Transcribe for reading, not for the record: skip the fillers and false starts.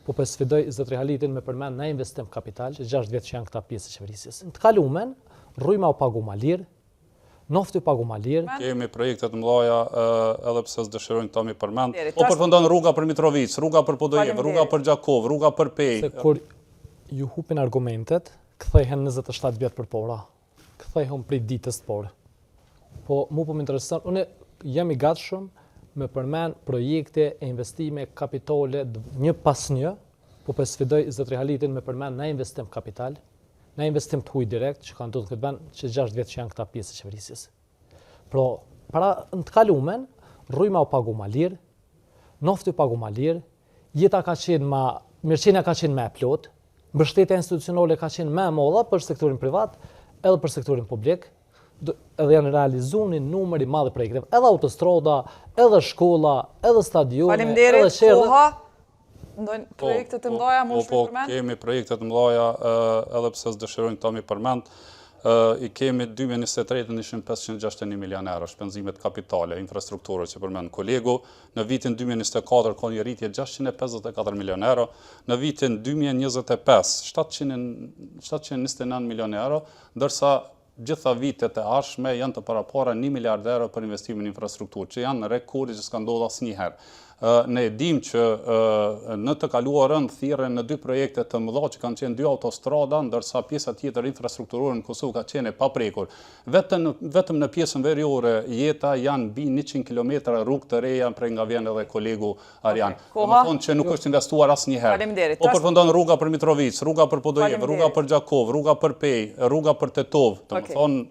po për sfidoj zotëri Halitin me përmend në investim kapital, që 6 vjet që janë këta pjesë e qeverisjes. Në të kalumen, rrujma u pagu ma lirë, nofti u pagu ma lirë. Kemi projekte të mëdha edhe pse s'dëshirojnë këta mi përmend. Po përfundon rruga për Mitrovic, rruga për Podojev, rruga për Gjakov, rruga për Pej. Se kur ju hupin argumentet, kthehen 27 vjet përpara. Kthehen prej ditës të parë. Po mu po më intereson, unë jam i gatshëm me përmend projekte e investime kapitale një pas një, po për sfidoj zotëri Halitin me përmend në investim kapital, në investim të huj direkt, që kanë ndodhur këtë vend, që 6 vjet që janë këta pjesë e qeverisjes. Pra, para në të kalumen, rrujma u pagu ma lirë, nofti u pagu ma lirë, jeta ka qenë ma, mirëqenia ka qenë me plot, mbështetja institucionale ka qenë me modha për sektorin privat, edhe për sektorin publik, edhe janë realizuar një numër i madh i projekteve, edhe autostrada, edhe shkolla, edhe stadione, edhe qerrë. Ndonjë projekte të mëdha mund të përmend? Po, kemi projekte të mëdha edhe pse s'dëshirojnë këta mi përmend. I kemi 2023 ishin 561 milion euro shpenzimet kapitale, infrastrukturë që përmend kolegu. Në vitin 2024 ka një rritje 654 milion euro. Në vitin 2025 729 milion euro, ndërsa gjitha vitet e ardhshme janë të parapara 1 miliard euro për investimin në infrastrukturë, që janë rekordi që s'ka ndodhur asnjëherë. Ne e dim që në të kaluarën thirrën në 2 projekte të mëdha që kanë qenë 2 autostrada, ndërsa pjesa tjetër infrastrukturore në Kosovë ka qenë e paprekur. Vetëm në pjesën veriore jeta janë mbi 100 km rrugë të reja, prej nga vjen edhe kolegu Arjan. Më thonë që nuk është investuar asnjëherë. Po përfundon rruga për Mitrovic, rruga për Podojev, rruga për Gjakov, rruga për Pej, rruga për Tetov, domethënë